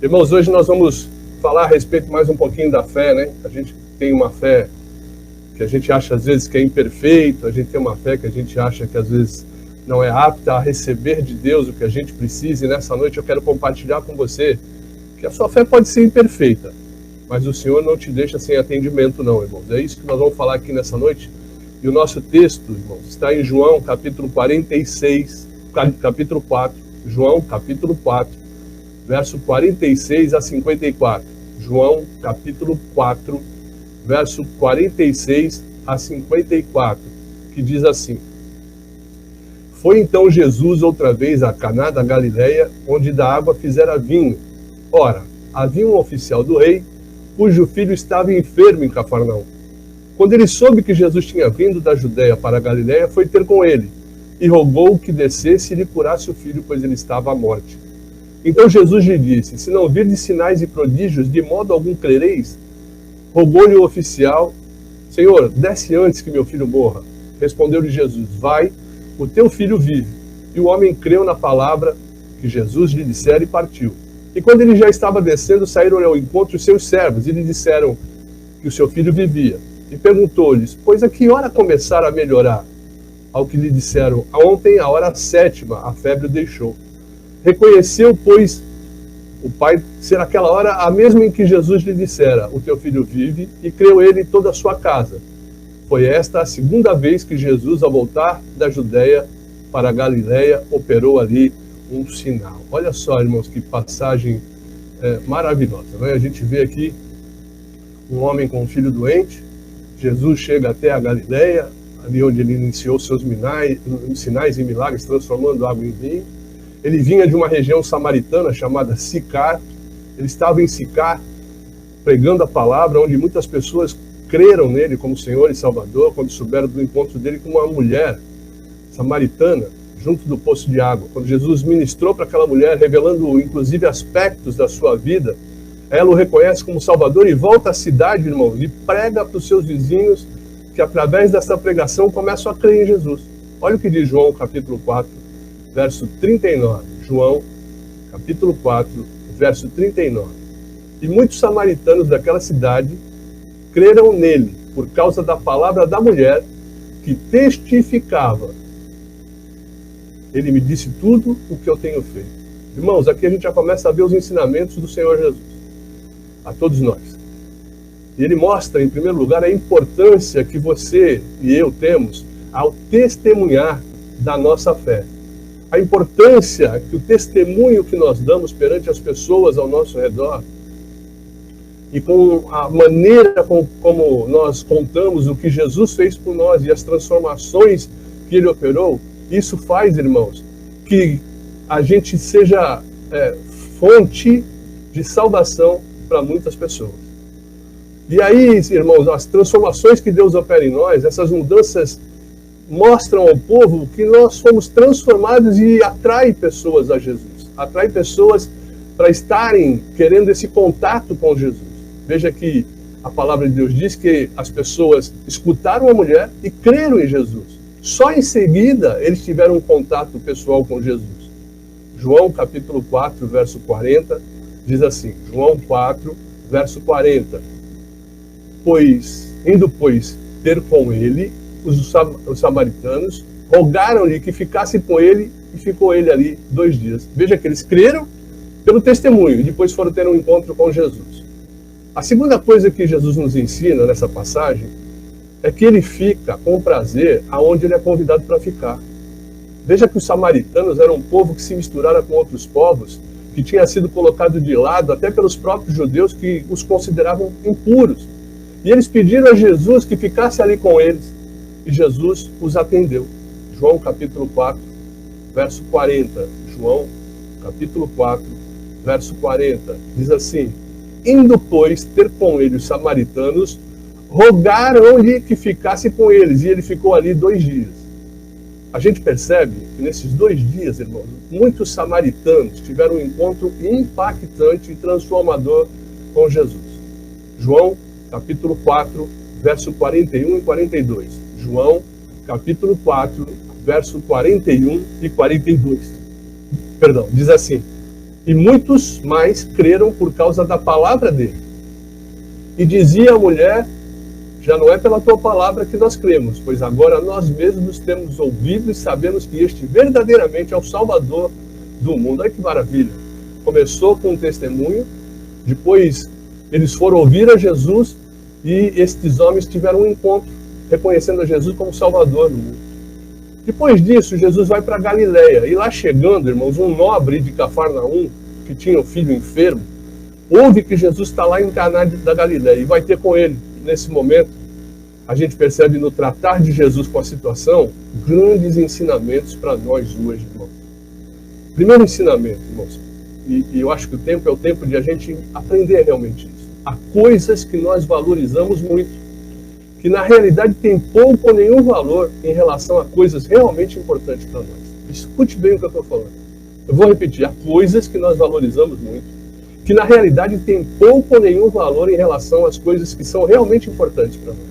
Irmãos, hoje nós vamos falar a respeito mais um pouquinho da fé, né? A gente tem uma fé que a gente acha às vezes que é imperfeita, a gente tem uma fé que a gente acha que às vezes não é apta a receber de Deus o que a gente precisa, e nessa noite eu quero compartilhar com você que a sua fé pode ser imperfeita, mas o Senhor não te deixa sem atendimento não, irmãos. É isso que nós vamos falar aqui nessa noite. E o nosso texto, irmãos, está em João capítulo 46, capítulo 4, João capítulo 4, verso 46 a 54. João capítulo 4, verso 46 a 54, que diz assim: Foi então Jesus outra vez a Caná da Galileia, onde da água fizera vinho. Ora, havia um oficial do rei, cujo filho estava enfermo em Cafarnaum. Quando ele soube que Jesus tinha vindo da Judeia para a Galileia, foi ter com ele, e rogou que descesse e lhe curasse o filho, pois ele estava à morte. Então Jesus lhe disse: Se não virdes sinais e prodígios, de modo algum crereis? Rogou-lhe o oficial: Senhor, desce antes que meu filho morra. Respondeu-lhe Jesus: Vai, o teu filho vive. E o homem creu na palavra que Jesus lhe dissera e partiu. E quando ele já estava descendo, saíram ao encontro os seus servos e lhe disseram que o seu filho vivia. E perguntou-lhes: Pois a que hora começaram a melhorar? Ao que lhe disseram: Ontem, à hora 7ª, a febre o deixou. Reconheceu, pois, o pai ser aquela hora a mesma em que Jesus lhe dissera: O teu filho vive, e creu ele e toda a sua casa. Foi esta a segunda vez que Jesus, ao voltar da Judeia para a Galileia, operou ali um sinal. Olha só, irmãos, que passagem maravilhosa, né? A gente vê aqui um homem com um filho doente. Jesus chega até a Galileia, ali onde ele iniciou seus sinais e milagres, transformando água em vinho. Ele vinha de uma região samaritana chamada Sicar. Ele estava em Sicar, pregando a palavra, onde muitas pessoas creram nele como Senhor e Salvador, quando souberam do encontro dele com uma mulher samaritana, junto do poço de água. Quando Jesus ministrou para aquela mulher, revelando inclusive aspectos da sua vida, ela o reconhece como Salvador e volta à cidade, irmão, e prega para os seus vizinhos, que através dessa pregação começam a crer em Jesus. Olha o que diz João capítulo 4, verso 39. João capítulo 4, verso 39. E muitos samaritanos daquela cidade creram nele, por causa da palavra da mulher, que testificava: Ele me disse tudo o que eu tenho feito. Irmãos, aqui a gente já começa a ver os ensinamentos do Senhor Jesus a todos nós. E ele mostra, em primeiro lugar, a importância que você e eu temos ao testemunhar da nossa fé. A importância que o testemunho que nós damos perante as pessoas ao nosso redor, e com a maneira como nós contamos o que Jesus fez por nós e as transformações que ele operou, isso faz, irmãos, que a gente seja fonte de salvação para muitas pessoas. E aí, irmãos, as transformações que Deus opera em nós, essas mudanças mostram ao povo que nós fomos transformados e atrai pessoas a Jesus. Atrai pessoas para estarem querendo esse contato com Jesus. Veja que a palavra de Deus diz que as pessoas escutaram a mulher e creram em Jesus. Só em seguida eles tiveram um contato pessoal com Jesus. João capítulo 4, verso 40, diz assim, João 4, verso 40. Indo, pois, ter com ele, os samaritanos rogaram-lhe que ficasse com ele, e ficou ele ali 2 dias. Veja que eles creram pelo testemunho, e depois foram ter um encontro com Jesus. A segunda coisa que Jesus nos ensina nessa passagem é que ele fica com prazer aonde ele é convidado para ficar. Veja que os samaritanos eram um povo que se misturara com outros povos, que tinha sido colocado de lado até pelos próprios judeus, que os consideravam impuros. E eles pediram a Jesus que ficasse ali com eles. E Jesus os atendeu. João capítulo 4, verso 40. João capítulo 4, verso 40. Diz assim: Indo, pois, ter com ele os samaritanos, rogaram-lhe que ficasse com eles. E ele ficou ali 2 dias. A gente percebe que nesses 2 dias, irmãos, muitos samaritanos tiveram um encontro impactante e transformador com Jesus. João capítulo 4, verso 41 e 42. João capítulo 4, verso 41 e 42. Perdão, diz assim: E muitos mais creram por causa da palavra dele. E dizia a mulher: já não é pela tua palavra que nós cremos, pois agora nós mesmos temos ouvido e sabemos que este verdadeiramente é o Salvador do mundo. Olha que maravilha. Começou com um testemunho, depois eles foram ouvir a Jesus e estes homens tiveram um encontro, reconhecendo a Jesus como Salvador do mundo. Depois disso, Jesus vai para Galileia, e lá chegando, irmãos, um nobre de Cafarnaum, que tinha um filho enfermo, ouve que Jesus está lá em Caná da Galileia, e vai ter com ele. Nesse momento, a gente percebe no tratar de Jesus com a situação, grandes ensinamentos para nós hoje, irmãos. Primeiro ensinamento, irmãos, e eu acho que o tempo é o tempo de a gente aprender realmente isso. Há coisas que nós valorizamos muito, que na realidade tem pouco ou nenhum valor em relação a coisas realmente importantes para nós. Escute bem o que eu estou falando. Eu vou repetir, há coisas que nós valorizamos muito, que na realidade tem pouco ou nenhum valor em relação às coisas que são realmente importantes para nós.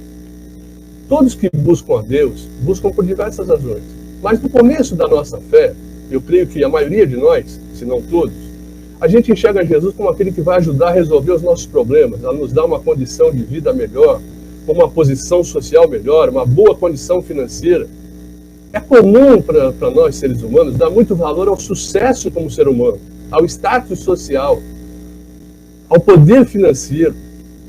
Todos que buscam a Deus, buscam por diversas razões. Mas no começo da nossa fé, eu creio que a maioria de nós, se não todos, a gente enxerga Jesus como aquele que vai ajudar a resolver os nossos problemas, a nos dar uma condição de vida melhor, uma posição social melhor, uma boa condição financeira. É comum para nós, seres humanos, dar muito valor ao sucesso como ser humano, ao status social, ao poder financeiro.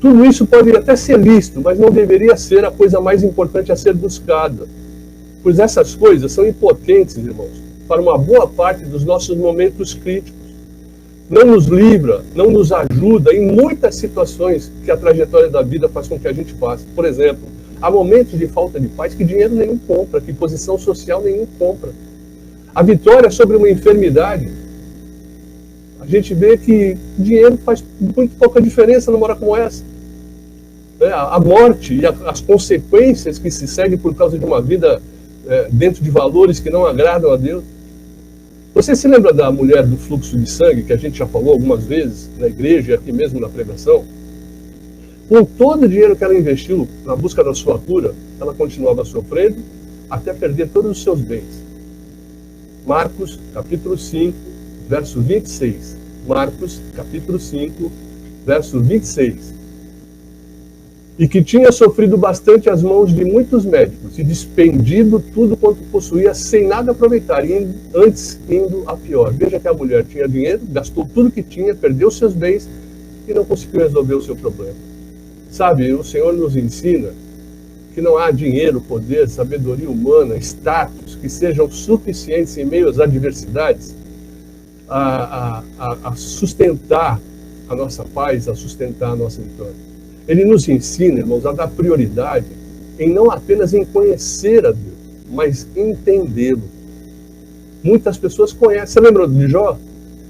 Tudo isso pode até ser lícito, mas não deveria ser a coisa mais importante a ser buscada. Pois essas coisas são impotentes, irmãos, para uma boa parte dos nossos momentos críticos. Não nos livra, não nos ajuda em muitas situações que a trajetória da vida faz com que a gente passe. Por exemplo, há momentos de falta de paz que dinheiro nenhum compra, que posição social nenhum compra. A vitória sobre uma enfermidade, a gente vê que dinheiro faz muito pouca diferença numa hora como essa. A morte e as consequências que se seguem por causa de uma vida dentro de valores que não agradam a Deus. Você se lembra da mulher do fluxo de sangue, que a gente já falou algumas vezes na igreja e aqui mesmo na pregação? Com todo o dinheiro que ela investiu na busca da sua cura, ela continuava sofrendo até perder todos os seus bens. Marcos, capítulo 5, verso 26. Marcos, capítulo 5, verso 26. E que tinha sofrido bastante às mãos de muitos médicos e despendido tudo quanto possuía sem nada aproveitar, e antes indo a pior. Veja que a mulher tinha dinheiro, gastou tudo que tinha, perdeu seus bens e não conseguiu resolver o seu problema. Sabe, o Senhor nos ensina que não há dinheiro, poder, sabedoria humana, status que sejam suficientes em meio às adversidades a sustentar a nossa paz, a sustentar a nossa vitória. Ele nos ensina, irmãos, a dar prioridade em não apenas em conhecer a Deus, mas entendê-lo. Muitas pessoas conhecem. Você lembra de Jó?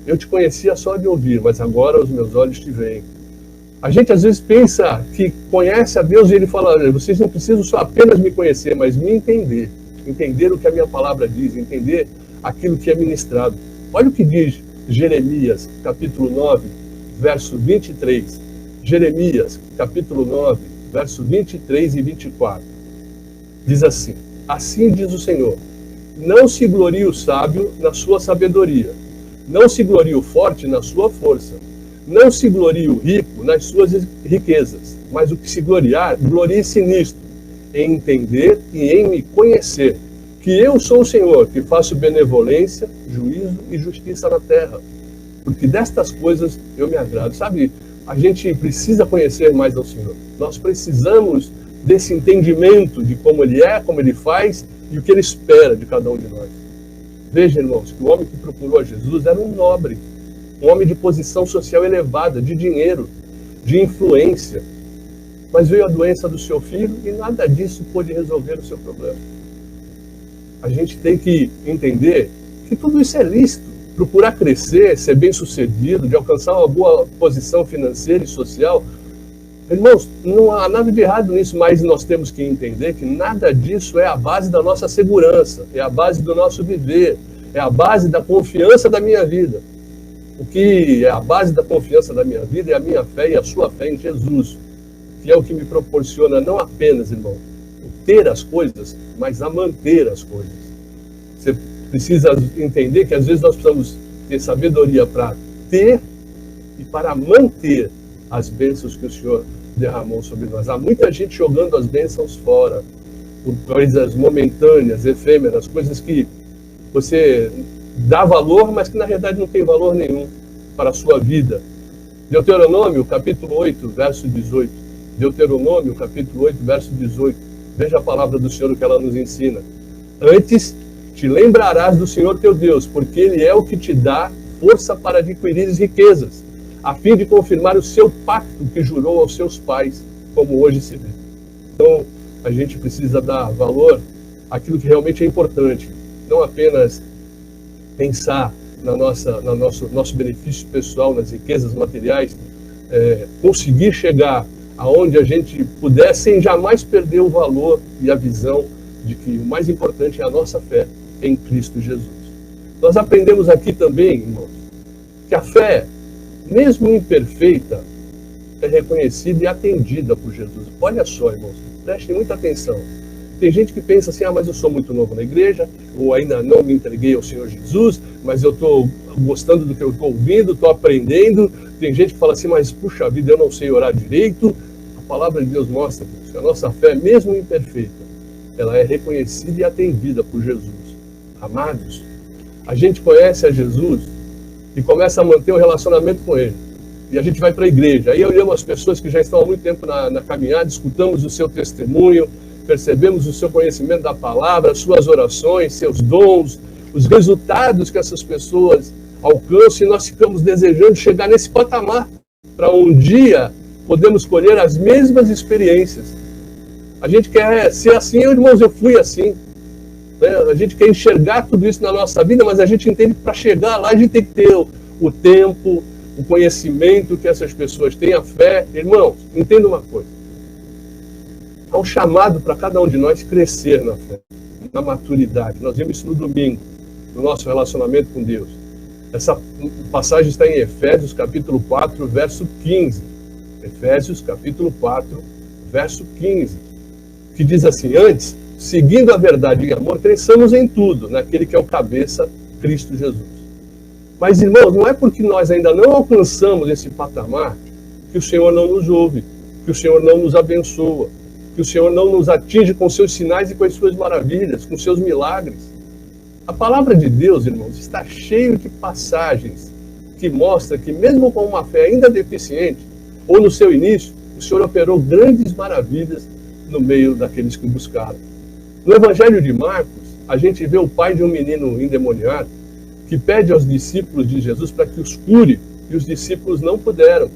Eu te conhecia só de ouvir, mas agora os meus olhos te veem. A gente às vezes pensa que conhece a Deus e ele fala: olha, vocês não precisam só apenas me conhecer, mas me entender. Entender o que a minha palavra diz, entender aquilo que é ministrado. Olha o que diz Jeremias, capítulo 9, verso 23. Jeremias, capítulo 9, verso 23 e 24. Diz assim: assim diz o Senhor, não se glorie o sábio na sua sabedoria, não se glorie o forte na sua força, não se glorie o rico nas suas riquezas, mas o que se gloriar, glorie-se nisto, em entender e em me conhecer, que eu sou o Senhor, que faço benevolência, juízo e justiça na terra, porque destas coisas eu me agrado. Sabe, a gente precisa conhecer mais ao Senhor. Nós precisamos desse entendimento de como Ele é, como Ele faz e o que Ele espera de cada um de nós. Veja, irmãos, que o homem que procurou a Jesus era um nobre, um homem de posição social elevada, de dinheiro, de influência. Mas veio a doença do seu filho e nada disso pôde resolver o seu problema. A gente tem que entender que tudo isso é lícito. Procurar crescer, ser bem-sucedido, de alcançar uma boa posição financeira e social. Irmãos, não há nada de errado nisso, mas nós temos que entender que nada disso é a base da nossa segurança, é a base do nosso viver, é a base da confiança da minha vida. O que é a base da confiança da minha vida é a minha fé e a sua fé em Jesus, que é o que me proporciona não apenas, irmão, ter as coisas, mas a manter as coisas. Você precisa entender que às vezes nós precisamos ter sabedoria para ter e para manter as bênçãos que o Senhor derramou sobre nós. Há muita gente jogando as bênçãos fora, por coisas momentâneas, efêmeras, coisas que você dá valor, mas que na realidade não tem valor nenhum para a sua vida. Deuteronômio, capítulo 8, verso 18. Deuteronômio, capítulo 8, verso 18. Veja a palavra do Senhor, o que ela nos ensina. Antes te lembrarás do Senhor teu Deus, porque Ele é o que te dá força para adquirir riquezas, a fim de confirmar o seu pacto que jurou aos seus pais, como hoje se vê. Então, a gente precisa dar valor àquilo que realmente é importante, não apenas pensar no nosso benefício pessoal, nas riquezas materiais, conseguir chegar aonde a gente puder sem jamais perder o valor e a visão de que o mais importante é a nossa fé em Cristo Jesus. Nós aprendemos aqui também, irmãos, que a fé, mesmo imperfeita, é reconhecida e atendida por Jesus. Olha só, irmãos, prestem muita atenção. Tem gente que pensa assim, mas eu sou muito novo na igreja, ou ainda não me entreguei ao Senhor Jesus, mas eu estou gostando do que eu estou ouvindo, estou aprendendo. Tem gente que fala assim, mas puxa vida, eu não sei orar direito. A palavra de Deus mostra que a nossa fé, mesmo imperfeita, ela é reconhecida e atendida por Jesus. Amados, a gente conhece a Jesus e começa a manter o relacionamento com Ele. E a gente vai para a igreja. Aí olhamos as pessoas que já estão há muito tempo na caminhada, escutamos o seu testemunho, percebemos o seu conhecimento da palavra, suas orações, seus dons, os resultados que essas pessoas alcançam, e nós ficamos desejando chegar nesse patamar, para um dia podermos colher as mesmas experiências. A gente quer ser assim, irmãos, eu fui assim. A gente quer enxergar tudo isso na nossa vida, mas a gente entende que para chegar lá a gente tem que ter o tempo, o conhecimento que essas pessoas têm, a fé. Irmãos, entenda uma coisa. Há um chamado para cada um de nós crescer na fé, na maturidade. Nós vimos isso no domingo, no nosso relacionamento com Deus. Essa passagem está em Efésios, capítulo 4, verso 15. Efésios, capítulo 4, verso 15. Que diz assim, antes, seguindo a verdade e amor, cresçamos em tudo, naquele que é o cabeça, Cristo Jesus. Mas, irmãos, não é porque nós ainda não alcançamos esse patamar que o Senhor não nos ouve, que o Senhor não nos abençoa, que o Senhor não nos atinge com seus sinais e com as suas maravilhas, com seus milagres. A palavra de Deus, irmãos, está cheia de passagens que mostram que mesmo com uma fé ainda deficiente, ou no seu início, o Senhor operou grandes maravilhas no meio daqueles que o buscaram. No Evangelho de Marcos, a gente vê o pai de um menino endemoniado que pede aos discípulos de Jesus para que os cure, e os discípulos não puderam.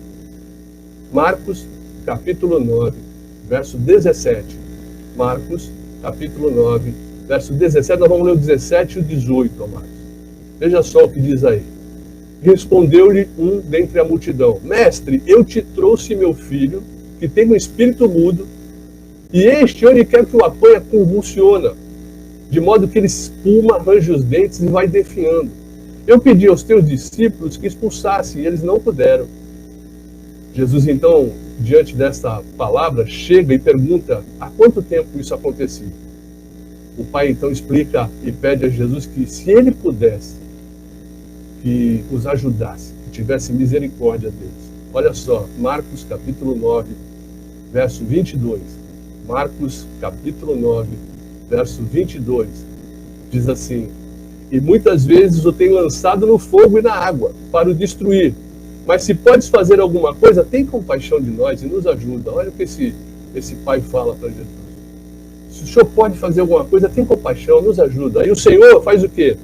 Marcos, capítulo 9, verso 17. Marcos, capítulo 9, verso 17. Nós vamos ler o 17 e o 18, amados. Veja só o que diz aí. Respondeu-lhe um dentre a multidão: Mestre, eu te trouxe meu filho, que tem um espírito mudo, e este ele quer que o apanhe, convulsiona, de modo que ele espuma, arranja os dentes e vai definhando. Eu pedi aos teus discípulos que expulsassem, e eles não puderam. Jesus, então, diante desta palavra, chega e pergunta há quanto tempo isso acontecia. O pai, então, explica e pede a Jesus que, se ele pudesse, que os ajudasse, que tivesse misericórdia deles. Olha só, Marcos, capítulo 9, verso 22. Marcos, capítulo 9, verso 22, diz assim: E muitas vezes o tenho lançado no fogo e na água, para o destruir. Mas se podes fazer alguma coisa, tem compaixão de nós e nos ajuda. Olha o que esse pai fala para Jesus. Se o Senhor pode fazer alguma coisa, tem compaixão, nos ajuda. Aí o Senhor faz o quê?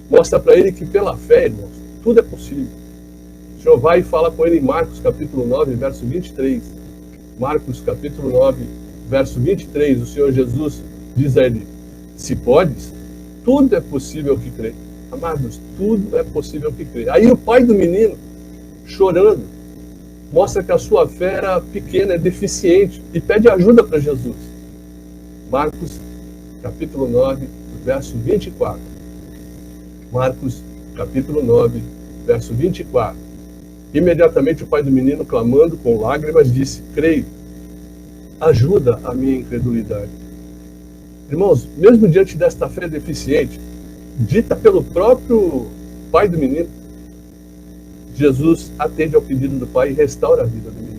Mostra para ele que pela fé, irmãos, tudo é possível. O Senhor vai e fala com ele em Marcos, capítulo 9, verso 23. Marcos, capítulo 9, verso 23, o Senhor Jesus diz a ele: se podes, tudo é possível que crê. Amados, tudo é possível que crê. Aí o pai do menino, chorando, mostra que a sua fé era pequena, é deficiente, e pede ajuda para Jesus. Marcos, capítulo 9, verso 24. Marcos, capítulo 9, verso 24. Imediatamente o pai do menino, clamando com lágrimas, disse: creio, ajuda a minha incredulidade. Irmãos, mesmo diante desta fé deficiente, dita pelo próprio pai do menino, Jesus atende ao pedido do Pai e restaura a vida do menino.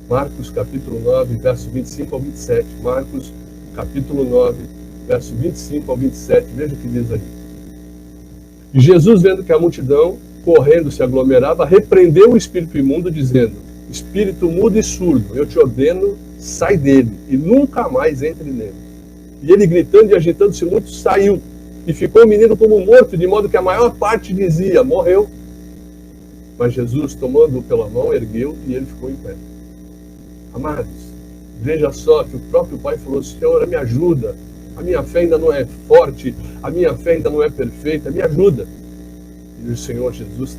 Marcos capítulo 9, verso 25 ao 27. Marcos capítulo 9, verso 25 ao 27. Veja o que diz aí. E Jesus, vendo que a multidão, correndo, se aglomerava, repreendeu o espírito imundo, dizendo: espírito mudo e surdo, eu te ordeno, sai dele, e nunca mais entre nele. E ele, gritando e agitando-se muito, saiu, e ficou o menino como morto, de modo que a maior parte dizia: morreu. Mas Jesus, tomando-o pela mão, ergueu, e ele ficou em pé. Amados, veja só que o próprio Pai falou: Senhor, me ajuda, a minha fé ainda não é forte, a minha fé ainda não é perfeita, me ajuda. E o Senhor Jesus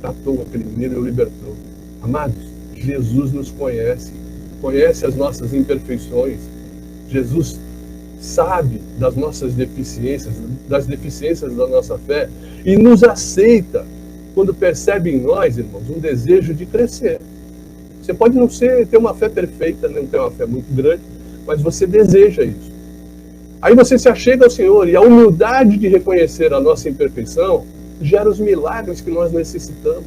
tratou aquele menino e o libertou. Amados, Jesus nos conhece, conhece as nossas imperfeições. Jesus sabe das nossas deficiências, das deficiências da nossa fé, e nos aceita quando percebe em nós, irmãos, um desejo de crescer. Você pode não ter uma fé perfeita, não ter uma fé muito grande, mas você deseja isso. Aí você se achega ao Senhor, e a humildade de reconhecer a nossa imperfeição gera os milagres que nós necessitamos.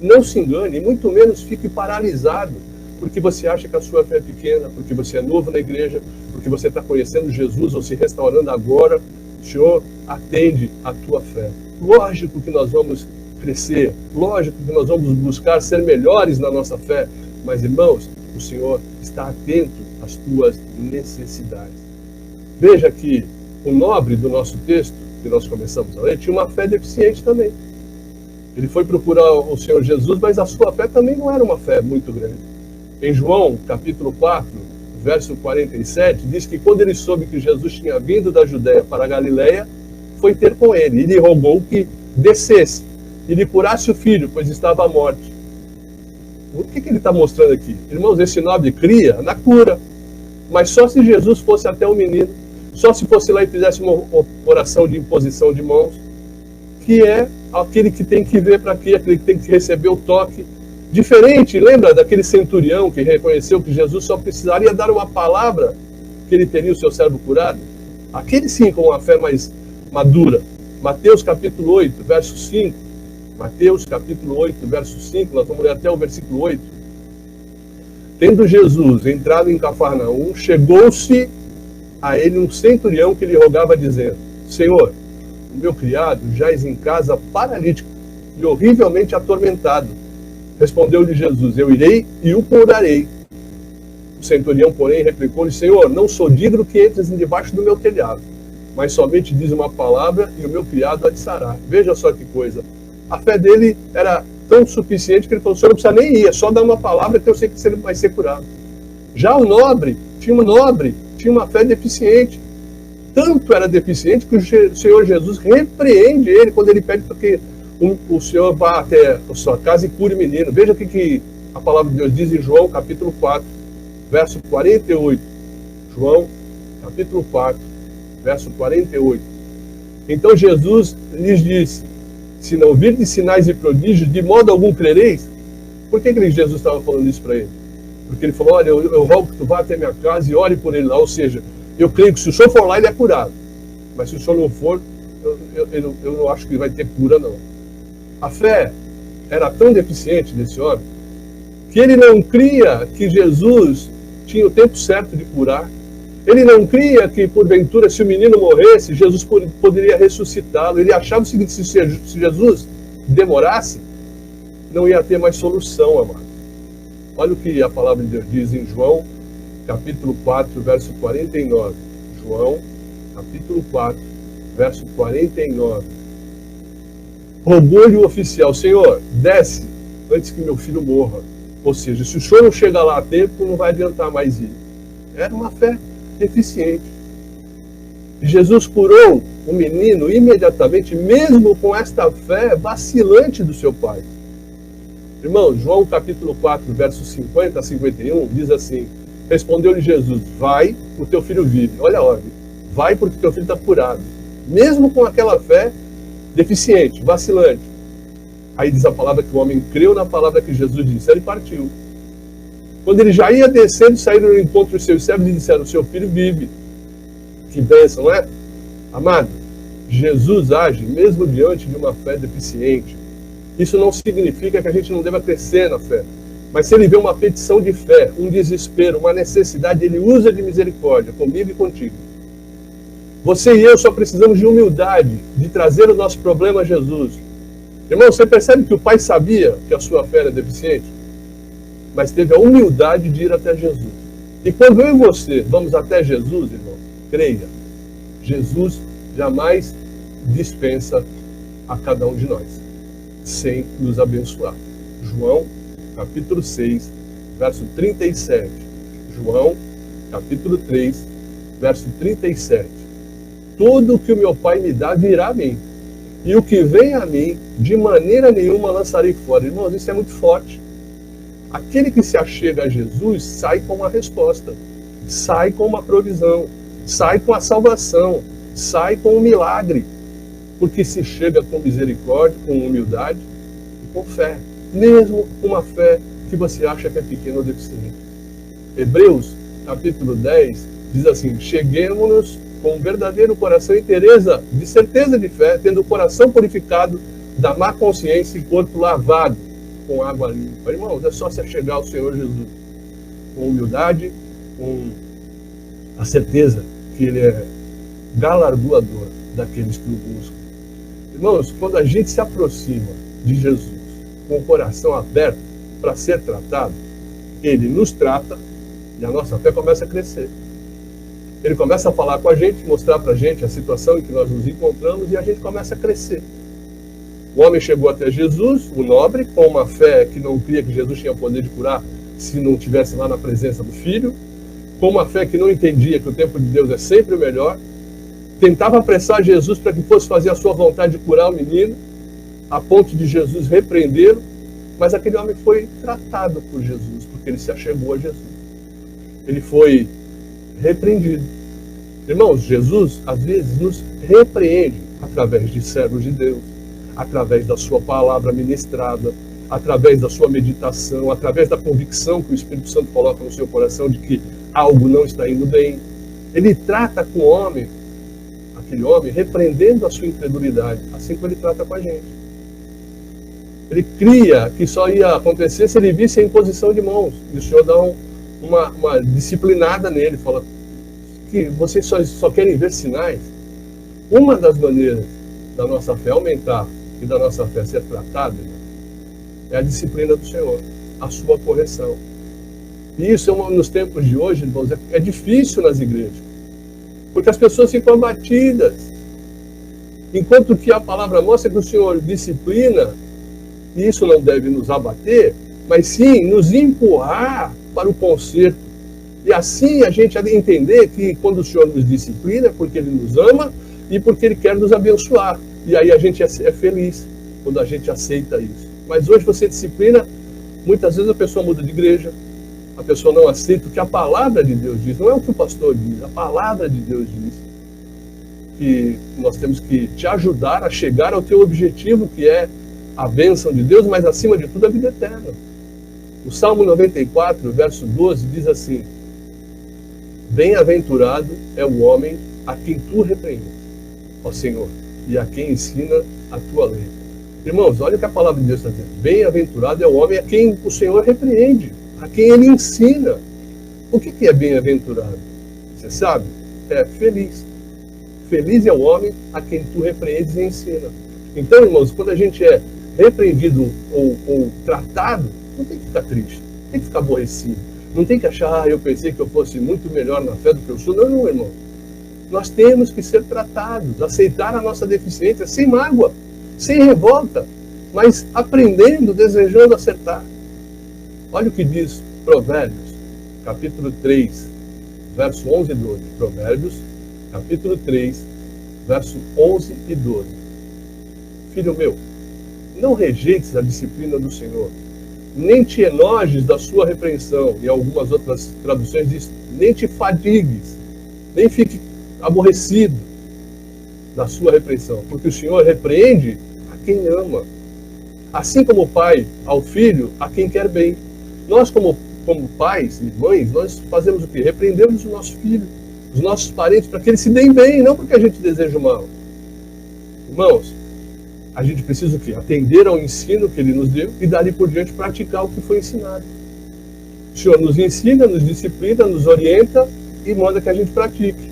Não se engane, muito menos fique paralisado, porque você acha que a sua fé é pequena, porque você é novo na igreja, porque você está conhecendo Jesus ou se restaurando agora. O Senhor atende a tua fé. Lógico que nós vamos crescer, lógico que nós vamos buscar ser melhores na nossa fé, mas, irmãos, o Senhor está atento às tuas necessidades. Veja que o nobre do nosso texto, que nós começamos a ler, tinha uma fé deficiente também. Ele foi procurar o Senhor Jesus, mas a sua fé também não era uma fé muito grande. Em João, capítulo 4, verso 47, diz que quando ele soube que Jesus tinha vindo da Judéia para a Galiléia, foi ter com ele, e lhe rogou que descesse e lhe curasse o filho, pois estava à morte. O que ele está mostrando aqui? Irmãos, esse nobre cria na cura, mas só se Jesus fosse até o menino, só se fosse lá e fizesse uma oração de imposição de mãos, que é aquele que tem que ver para quê, aquele que tem que receber o toque. Diferente, lembra daquele centurião que reconheceu que Jesus só precisaria dar uma palavra que ele teria o seu servo curado? Aquele sim com uma fé mais madura. Mateus capítulo 8, verso 5. Mateus capítulo 8, verso 5, nós vamos ler até o versículo 8. Tendo Jesus entrado em Cafarnaum, chegou-se a ele um centurião que lhe rogava, dizendo: Senhor, o meu criado jaz em casa paralítico e horrivelmente atormentado. Respondeu-lhe Jesus: eu irei e o curarei. O centurião, porém, replicou-lhe: Senhor, não sou digno que entres debaixo do meu telhado, mas somente diz uma palavra e o meu criado há de sarar. Veja só que coisa. A fé dele era tão suficiente que ele falou: Senhor, não precisa nem ir, é só dar uma palavra que eu sei que você vai ser curado. Já o nobre tinha uma fé deficiente. Tanto era deficiente que o Senhor Jesus repreende ele quando ele pede para que o Senhor vá até a sua casa e cure o menino. Veja o que a palavra de Deus diz em João capítulo 4, verso 48. João capítulo 4, verso 48. Então Jesus lhes disse: se não virdes sinais e prodígios, de modo algum crereis. Por que Jesus estava falando isso para ele? Porque ele falou: olha, eu rogo que tu vá até minha casa e ore por ele lá. Ou seja, eu creio que se o senhor for lá, ele é curado. Mas se o senhor não for, eu não acho que vai ter cura, não. A fé era tão deficiente desse homem que ele não cria que Jesus tinha o tempo certo de curar. Ele não cria que, porventura, se o menino morresse, Jesus poderia ressuscitá-lo. Ele achava o seguinte: se Jesus demorasse, não ia ter mais solução, amado. Olha o que a palavra de Deus diz em João, capítulo 4, verso 49. João, capítulo 4, verso 49. Rogou-lhe o oficial: Senhor, desce antes que meu filho morra. Ou seja, se o senhor não chega lá a tempo, não vai adiantar mais ir. Era uma fé deficiente. Jesus curou o menino imediatamente, mesmo com esta fé vacilante do seu pai. Irmão, João capítulo 4, versos 50 a 51, diz assim: respondeu-lhe Jesus: vai, o teu filho vive. Olha a ordem: vai porque teu filho está curado. Mesmo com aquela fé deficiente, vacilante. Aí diz a palavra que o homem creu na palavra que Jesus disse, ele partiu. Quando ele já ia descendo, saíram no encontro dos seus servos e disseram: seu filho vive. Que bênção, não é? Amado, Jesus age mesmo diante de uma fé deficiente. Isso não significa que a gente não deva crescer na fé. Mas se ele vê uma petição de fé, um desespero, uma necessidade, ele usa de misericórdia comigo e contigo. Você e eu só precisamos de humildade, de trazer o nosso problema a Jesus. Irmão, você percebe que o pai sabia que a sua fé era deficiente? Mas teve a humildade de ir até Jesus. E quando eu e você vamos até Jesus, irmão, creia, Jesus jamais dispensa a cada um de nós, sem nos abençoar. João, capítulo 6, verso 37. João, capítulo 3, verso 37. Tudo o que o meu Pai me dá virá a mim, e o que vem a mim, de maneira nenhuma lançarei fora. Irmãos, isso é muito forte. Aquele que se achega a Jesus sai com uma resposta, sai com uma provisão, sai com a salvação, sai com um milagre, porque se chega com misericórdia, com humildade e com fé, mesmo uma fé que você acha que é pequena ou deficiente. Hebreus, capítulo 10, diz assim: cheguemos-nos com um verdadeiro coração e tereza de certeza de fé, tendo o coração purificado da má consciência e corpo lavado com água limpa. Irmãos, é só se achegar ao Senhor Jesus com humildade, com a certeza que Ele é galardoador daqueles que o buscam. Irmãos, quando a gente se aproxima de Jesus com o coração aberto para ser tratado, Ele nos trata e a nossa fé começa a crescer. Ele começa a falar com a gente, mostrar para a gente a situação em que nós nos encontramos e a gente começa a crescer. O homem chegou até Jesus, o nobre, com uma fé que não cria que Jesus tinha poder de curar se não estivesse lá na presença do Filho, com uma fé que não entendia que o tempo de Deus é sempre o melhor, tentava apressar Jesus para que fosse fazer a sua vontade de curar o menino, a ponto de Jesus repreendê-lo, mas aquele homem foi tratado por Jesus, porque ele se achegou a Jesus. Ele foi repreendido. Irmãos, Jesus às vezes nos repreende através de servos de Deus, através da sua palavra ministrada, através da sua meditação, através da convicção que o Espírito Santo coloca no seu coração de que algo não está indo bem. Ele trata com o homem, aquele homem, repreendendo a sua incredulidade, assim como ele trata com a gente. Ele cria que só ia acontecer se ele visse a imposição de mãos. E o Senhor dá uma disciplinada nele, fala que vocês só querem ver sinais. Uma das maneiras da nossa fé aumentar e da nossa fé ser tratada é a disciplina do Senhor, a sua correção. E isso nos tempos de hoje, irmãos, é difícil nas igrejas, porque as pessoas ficam abatidas, enquanto que a palavra mostra que o Senhor disciplina, e isso não deve nos abater, mas sim nos empurrar para o conserto. E assim a gente entender que quando o Senhor nos disciplina é porque Ele nos ama e porque Ele quer nos abençoar. E aí a gente é feliz quando a gente aceita isso. Mas hoje você disciplina, muitas vezes a pessoa muda de igreja, a pessoa não aceita o que a palavra de Deus diz, não é o que o pastor diz, a palavra de Deus diz. Que nós temos que te ajudar a chegar ao teu objetivo, que é a bênção de Deus, mas acima de tudo a vida eterna. O Salmo 94, verso 12, diz assim: bem-aventurado é o homem a quem tu repreendes, ó Senhor, e a quem ensina a tua lei. Irmãos, olha o que a palavra de Deus está dizendo. Bem-aventurado é o homem a quem o Senhor repreende, a quem Ele ensina. O que é bem-aventurado? Você sabe? É feliz. Feliz é o homem a quem tu repreendes e ensina. Então, irmãos, quando a gente é repreendido ou tratado, não tem que ficar triste, não tem que ficar aborrecido, não tem que achar, eu pensei que eu fosse muito melhor na fé do que eu sou. Não, irmão. Nós temos que ser tratados, aceitar a nossa deficiência sem mágoa, sem revolta, mas aprendendo, desejando acertar. Olha o que diz Provérbios, capítulo 3, verso 11 e 12. Provérbios, capítulo 3, verso 11 e 12. Filho meu, não rejeites a disciplina do Senhor, nem te enojes da sua repreensão. E algumas outras traduções diz, nem te fatigues, nem fique aborrecido da sua repreensão, porque o Senhor repreende a quem ama, assim como o pai ao filho, a quem quer bem. Nós, como pais e mães, nós fazemos o quê? Repreendemos o nosso filho, os nossos parentes, para que eles se deem bem, não porque a gente deseja o mal. Irmãos, A gente precisa o quê? Atender ao ensino que ele nos deu e dali por diante praticar o que foi ensinado. O Senhor nos ensina, nos disciplina, nos orienta e manda que a gente pratique.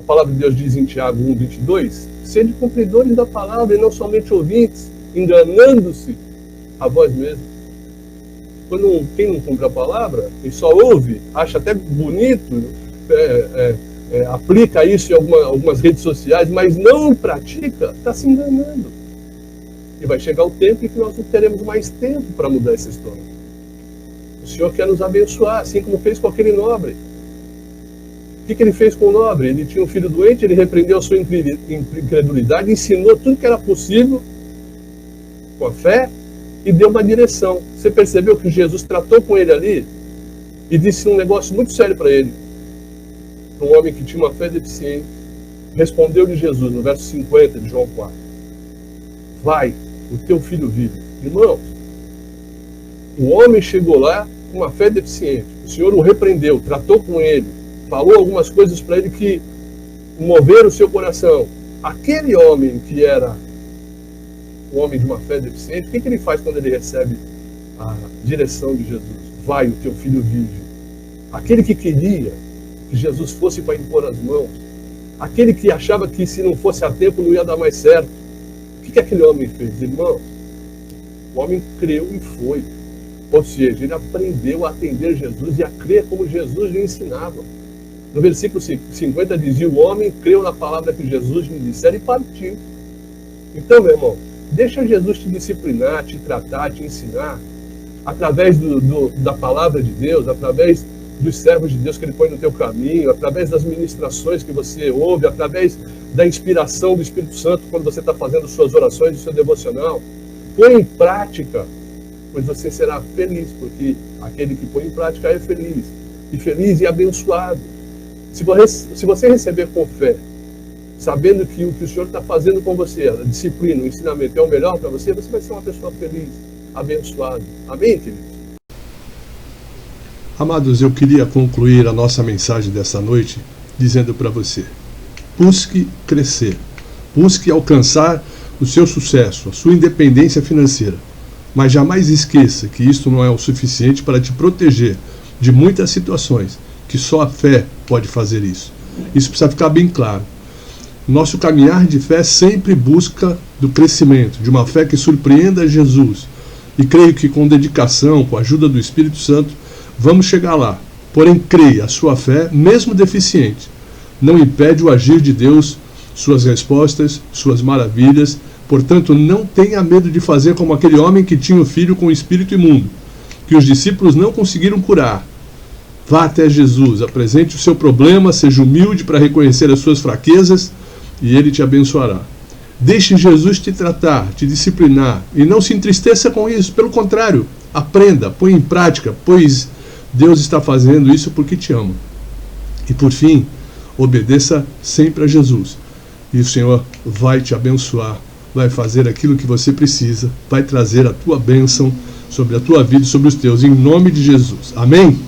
A palavra de Deus diz em Tiago 1:22, sede cumpridores da palavra e não somente ouvintes, enganando-se a vós mesmos. Quem não cumpre a palavra e só ouve, acha até bonito, aplica isso em algumas redes sociais, mas não pratica, está se enganando. E vai chegar o tempo em que nós não teremos mais tempo para mudar essa história. O Senhor quer nos abençoar, assim como fez com aquele nobre. O que ele fez com o nobre? Ele tinha um filho doente, ele repreendeu a sua incredulidade, ensinou tudo que era possível com a fé e deu uma direção. Você percebeu que Jesus tratou com ele ali e disse um negócio muito sério para ele. Um homem que tinha uma fé deficiente, respondeu-lhe Jesus, no verso 50 de João 4. Vai, o teu filho vive. Irmão, o homem chegou lá com uma fé deficiente. O Senhor o repreendeu, tratou com ele, falou algumas coisas para ele que moveram o seu coração. Aquele homem que era um homem de uma fé deficiente, o que ele faz quando ele recebe a direção de Jesus? Vai, o teu filho vive. Aquele que queria que Jesus fosse para impor as mãos, aquele que achava que se não fosse a tempo não ia dar mais certo, o que aquele homem fez, irmão? O homem creu e foi. Ou seja, ele aprendeu a atender Jesus e a crer como Jesus lhe ensinava. No versículo 50 dizia, o homem creu na palavra que Jesus lhe dissera e partiu. Então, meu irmão, deixa Jesus te disciplinar, te tratar, te ensinar, através da palavra de Deus, através dos servos de Deus que Ele põe no teu caminho, através das ministrações que você ouve, através da inspiração do Espírito Santo quando você está fazendo suas orações, o seu devocional. Põe em prática, pois você será feliz, porque aquele que põe em prática é feliz e abençoado. Se você receber com fé, sabendo que o que o Senhor está fazendo com você, a disciplina, o ensinamento é o melhor para você, você vai ser uma pessoa feliz, abençoada. Amém, queridos? Amados, eu queria concluir a nossa mensagem dessa noite dizendo para você: busque crescer, busque alcançar o seu sucesso, a sua independência financeira, mas jamais esqueça que isto não é o suficiente para te proteger de muitas situações, que só a fé pode fazer isso. Isso precisa ficar bem claro. Nosso caminhar de fé sempre busca do crescimento, de uma fé que surpreenda Jesus, e creio que com dedicação, com a ajuda do Espírito Santo, vamos chegar lá. Porém, creia, a sua fé, mesmo deficiente, não impede o agir de Deus, suas respostas, suas maravilhas. Portanto, não tenha medo de fazer como aquele homem que tinha o filho com o espírito imundo, que os discípulos não conseguiram curar. Vá até Jesus, apresente o seu problema, seja humilde para reconhecer as suas fraquezas e Ele te abençoará. Deixe Jesus te tratar, te disciplinar e não se entristeça com isso. Pelo contrário, aprenda, põe em prática, pois Deus está fazendo isso porque te ama. E por fim, obedeça sempre a Jesus. E o Senhor vai te abençoar, vai fazer aquilo que você precisa, vai trazer a tua bênção sobre a tua vida e sobre os teus, em nome de Jesus. Amém?